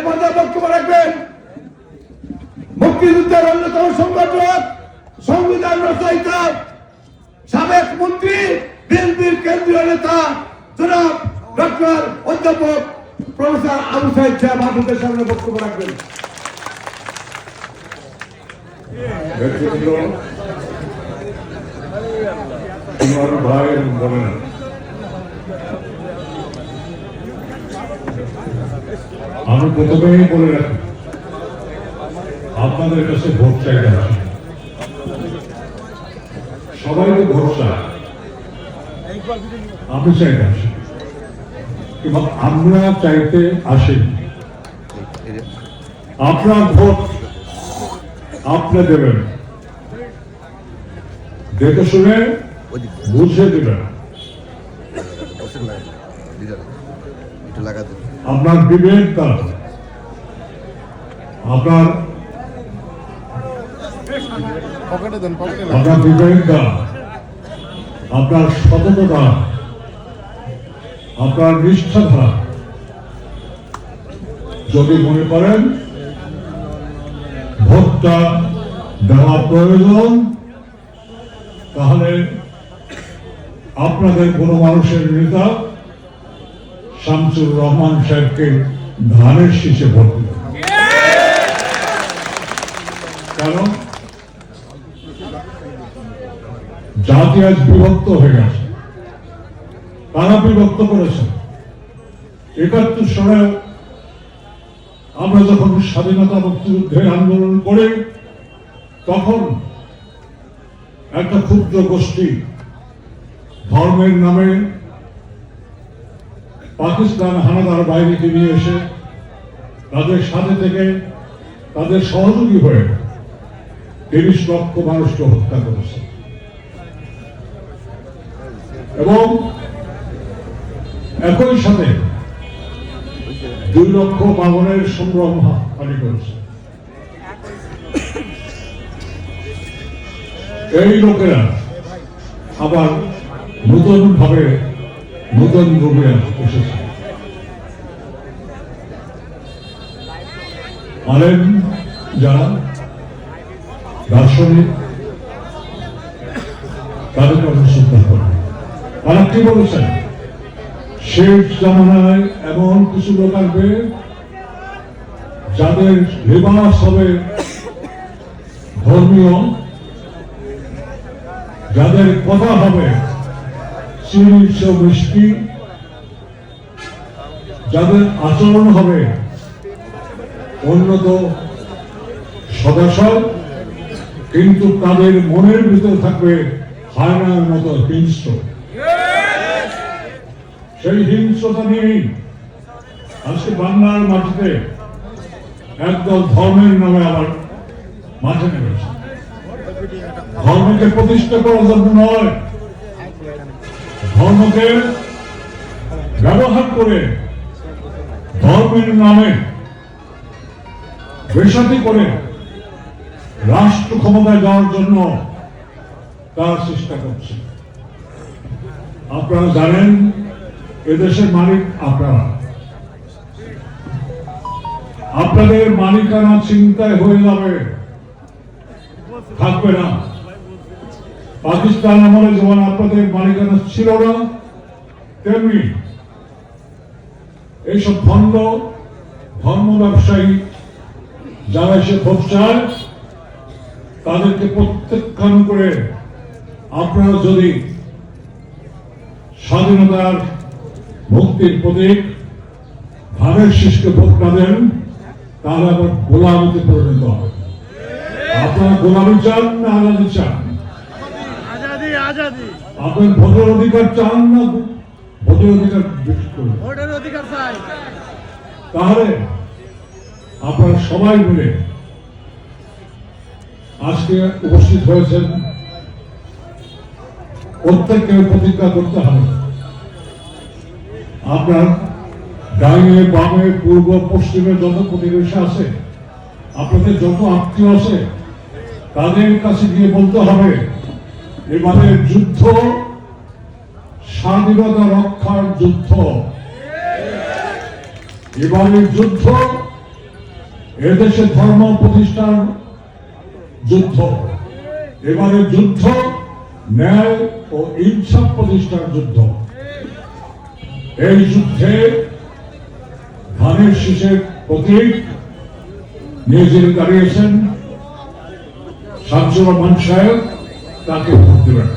পর্যায়ে বক্তব্য রাখবেন মুক্তিযুদ্ধের অন্যতম সংগঠক, সংবিধান রচয়িতা, সাবেক মন্ত্রী, বিএনপির কেন্দ্রীয় নেতা জনাব ডক্টর অধ্যাপক প্রফেসর আবু সাইদ সাহেব আপনাদের সামনে বক্তব্য রাখবেন। ভাই বলেন, আমি প্রথমেই বলে রাখি আপনাদের কাছে ভোট চাইতে আসি, সবাই তো ভোট চায়, আমি চাইতে আসি, এবং আমরা চাইতে আসি আপনার ভোট আপনি দেবেন, দেখে শুনে বুঝে দেবেন। আপনার বিবেক দ্বারা, আপনার বিবেক দ্বারা, আপনার সততা দ্বারা, আপনার নিষ্ঠা দ্বারা যদি মনে করেন ভোটটা দেওয়া প্রয়োজন, তাহলে আপনাদের কোনো মানুষের নেতা শামসুর রহমান সাহেবকে ধানের শীষে ভোট দিলেন। কারণ জাতি আজ বিভক্ত হয়ে গেছে, তারা বিভক্ত করেছে। ৭১ সালে আমরা যখন স্বাধীনতা মুক্তিযুদ্ধের আন্দোলন করে, তখন একটা ক্ষুদ্র গোষ্ঠী ধর্মের নামে পাকিস্তান হানাদার বাহিনীকে নিয়ে এসে তাদের সাথে থেকে তাদের সহযোগী হয়ে ৩০ লক্ষ মানুষকে হত্যা করেছে এবং একই সাথে ২ লক্ষ বাঙনের সম্ভ্রম হানি করেছে। এই লোকেরা আবার নতুন ভাবে নতুন রূপে এসেছে। আলেম যারা দার্শনিক, তাদেরকে আমরা শ্রদ্ধা করি। তারা কি বলেছেন? শেষ জামানায় এমন কিছু লোক আসবে যাদের লিবাস হবে ধর্মীয়, যাদের কথা হবে চিনির চেয়ে মিষ্টি, যাদের আচরণ হবে উন্নত সদাসদ, কিন্তু তাদের মনের ভিতরে থাকবে হায়নার মতো হিংস্র। সেই হিংস্রতা নিয়েই আজকে বাংলার মাটিতে একদল ধর্মের নামে আবার মাঠে নেমেছে। ধর্মকে প্রতিষ্ঠা করার জন্য নয়, ধর্মকে ব্যবহার করে ধর্মের নামে বেসাতি করে রাষ্ট্র ক্ষমতায় যাওয়ার জন্য তার চেষ্টা করছে। আপনারা জানেন এদেশের মালিক আপনারা, আপনাদের মালিকানা চিন্তায় হয়ে যাবে, থাকবে না। পাকিস্তান আমলে যেমন আপনাদের মালিকানা ছিল না, তেমনি এইসব ভণ্ড ধর্ম ব্যবসায়ী যারা এসে ভোট চায়, তাদেরকে প্রত্যাখ্যান করে আপনারা যদি স্বাধীনতার মুক্তির প্রতীক ধানের শীষকে ভোট না দেন, তাহলে আবার গোলামিতে পরিণত হবে। আপনারা গোলামি চান না আজাদি চান? আপনার ভোটের অধিকার চান না ভোটের অধিকার বিক্রি করুন? তাহলে আপনারা সবাই মিলে আজকে উপস্থিত হয়েছেন, প্রত্যেককে প্রতিজ্ঞা করতে হবে আপনার ডাইনে বামে পূর্ব পশ্চিমে যত প্রতিবেশী আছে, আপনাদের যত আত্মীয় আছে, তাদের কাছে গিয়ে বলতে হবে এবারের যুদ্ধ স্বাধীনতা রক্ষার যুদ্ধ, এবারের যুদ্ধ এদেশে ধর্ম প্রতিষ্ঠার যুদ্ধ, এবারে যুদ্ধ ন্যায় ও ইনসাফ প্রতিষ্ঠার যুদ্ধ। এই যুদ্ধে ধানের শীষের প্রতীক নিয়ে যিনি দাঁড়িয়েছেন শামসুর রহমান সাহেব, তাকে ভোট দেবেন,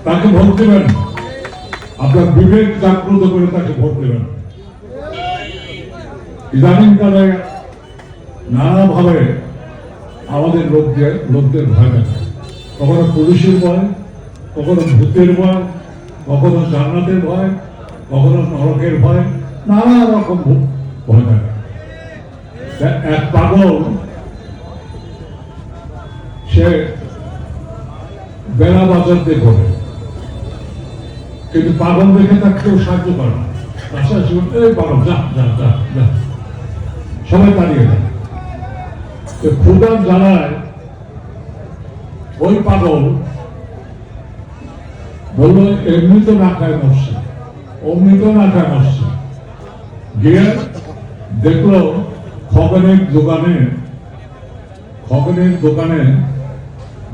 তাকে ভোট দেবেন। আপনার বিবেক জাগ্রত করে তাকে ভোট দেবেন। ইদানিংকালে নানাভাবে আমাদের লোকদের ভয় থাকে, কখনো পুলিশের ভয়, কখনো ভূতের ভয়, কখনো জান্নাতের ভয়, কখনো নরকের ভয়, নানা রকম ভয় থাকে। এক পাগল সে বেলা বাজার দিয়ে ঘরে, কিন্তু পাগল দেখে তাকে কেউ সাহায্য করে না। পাগল যা যা যা যা, সবাই দাঁড়িয়ে যায়। ক্ষুদার জ্বালায় ওই পাগল বললো এমনি তো না খায় মরছে, অমনি তো না খায় মরছে। গিয়ে দেখলো খগনের দোকানে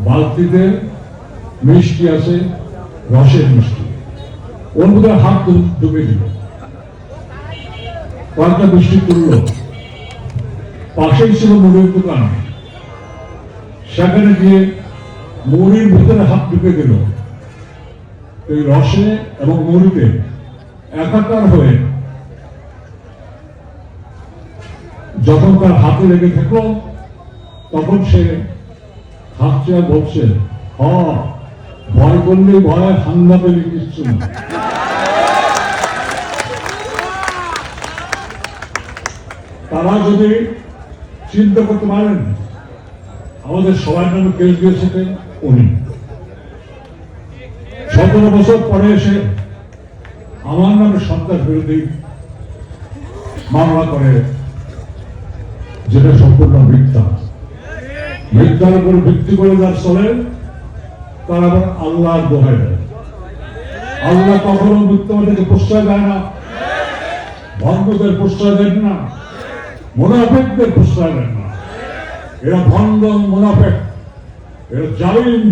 বালতিতে মিষ্টি আছে, রসের মিষ্টি। ওর মধ্যে হাত ডুবে দিল, কয়েকটা মিষ্টি তুললো। পাশেই ছিল মুড়ির দোকান, সেখানে গিয়ে মুড়ির ভিতরে হাত ঢুকে দিল। এই রসে এবং মুড়িতে একাকার হয়ে যখন তার হাতে লেগে থাকলো, তখন সে হাসছে আর বলছে, ভয় করলে ভয়, হাঙ্গা পেলে কিচ্ছু না। তারা যদি চিন্তা করতে পারেন আমাদের সবার নামে কেস দিয়েছে উনি, 17 বছর পরে এসে আমার নামে সন্ত্রাস বিরোধী মামলা করে, যেটা সম্পূর্ণ মিথ্যার উপর ভিত্তি করে যার চলে, তার আবার আল্লাহর দোহাই দেয়। আল্লাহ কখনো মিথ্যাবাদীকে প্রশ্রয় দেয় না, ভণ্ডদের প্রশ্রয় দেন না, মুনাফিকদের প্রশ্রয় দেন না। এরা ভণ্ড, মুনাফিক, এরা জালিম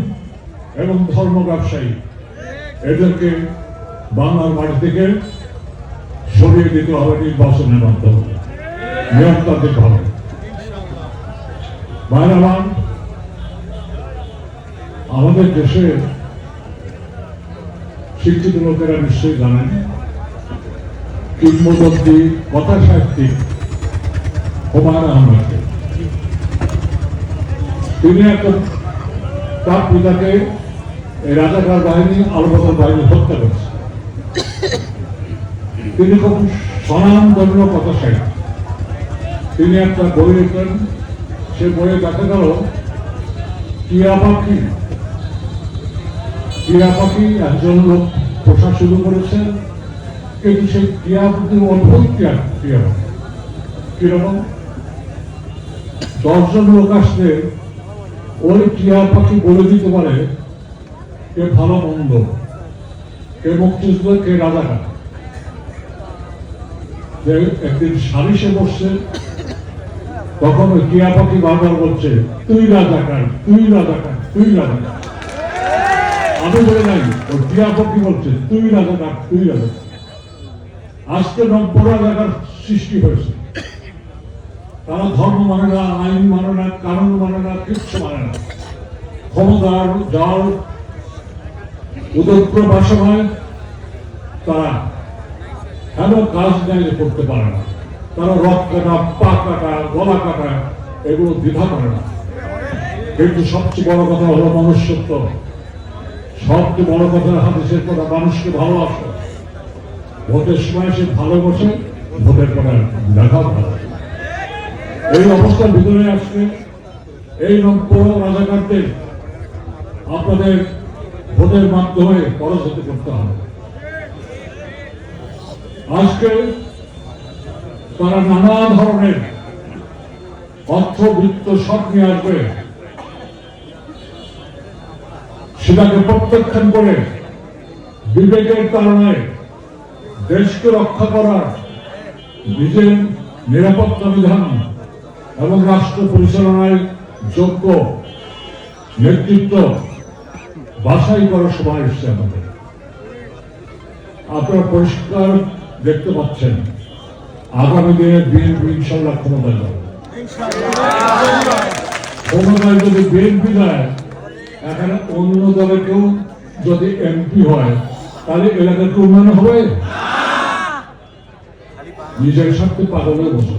এবং ধর্ম ব্যবসায়ী। এদেরকে বাংলার মাটি থেকে সরিয়ে দিতে হবে নির্বাচনের মাধ্যমে, নিয়মতান্ত্রিক হবে। বাইরাবান, আমাদের দেশের শিক্ষিত লোকেরা নিশ্চয়ই জানেন, কিংবদন্তি কথা সাহিত্যিক হুমায়ুন আহমেদকে। তিনি এখন তার পিতাকে এই রাজাকার বাহিনী, আলবদর বাহিনী হত্যা করেছে। তিনি খুব স্বনামধন্য কথা সাহিত্যিক। তিনি একটা বই লিখলেন, সে বইয়ে দেখা গেল টিয়া পাখি একজন লোক পোষা শুরু করেছেন, কিন্তু সেই টিয়া পাখি অদ্ভুত টিয়া পাখি। কিরকম? 10 জন লোক আসলে ওই টিয়া পাখি বলে দিতে পারে কে ভালো মন্দ, কে মুক্তিযোদ্ধা, কে রাজাকার। একদিন সালিশে বসছে, তখন ওই টিয়া পাখি বারবার বলছে, তুই রাজাকার, তুই রাজাকার, তুই রাজাকার। আমি বলে নাই, ওই টিয়া পাখি বলছে তুই রাজাকার, তুই রাজাকার। আজকে 90 রাজাকার সৃষ্টি হয়েছে। তারা ধর্ম মানে না, আইন মানে না, কানুন মানে না, কিচ্ছু মানে না। ক্ষমতার যার উদগ্র বাসনায় তারা কেন কাজ নেয় করতে পারে না। তারা রক কাটা, পা কাটা, গলা কাটা, এগুলো দ্বিধা করে না। কিন্তু সবচেয়ে বড় কথা হলো মনুষ্যত্ব। সবচেয়ে বড় কথা হাদিসের কথা, মানুষকে ভালোবাসে। ভোটের সময় সে ভালোবাসে, ভোটের পরে দেখা ভালো। এই অবস্থার ভিতরে আসছে এই নম্বর রাজাকারদের আপনাদের ভোটের মাধ্যমে পরাজিত করতে হবে। আজকে তারা নানা ধরনের অর্থবৃত্ত সব নিয়ে আসবে, সেটাকে প্রত্যাখ্যান করে বিবেকের কারণে দেশকে রক্ষা করার, নিজের নিরাপত্তা বিধান এবং রাষ্ট্র পরিচালনায় যোগ্য নেতৃত্ব বাছাই করার সময় এসছে আমাদের। আপনারা পরিষ্কার দেখতে পাচ্ছেন আগামী দিনে বিএনপি ইনশাল্লাহ ক্ষমতায় যাবে। ক্ষমতায় যদি বিএনপি যায়, এখানে অন্য দলে কেউ যদি এমপি হয় তাহলে এলাকার কি উন্নয়ন হবে? নিজের স্বার্থে পাগলে বসে,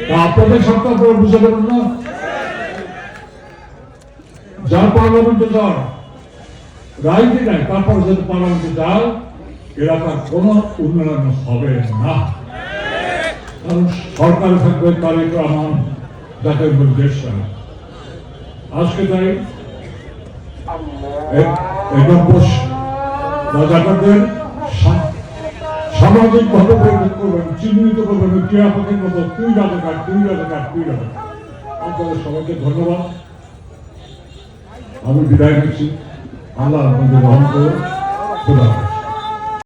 তা আপনাদের স্বার্থ আপনারা বুঝতে পারেন না। যার পার্লামেন্টে যাওয়ার রাইটই নাই, তারপর যদি পার্লামেন্টে যায় এলাকার কোনো উন্নয়ন হবে না, কারণ সরকার থাকবে তারেক রহমান যাকে দেশ চালায়। আজকে তাই রাজাকারদের সামাজিক ভাবে প্রয়োগ করবেন, চিহ্নিত করবেন টিয়া পাখির মতো, তুই রাজাকার, তুই রাজাকার, তুই রাজাকার। আপনাদের সবাইকে ধন্যবাদ। আমি বিদায় নিচ্ছি। আল্লাহ আপনাদের রহম করুন। খোদা হাফেজ।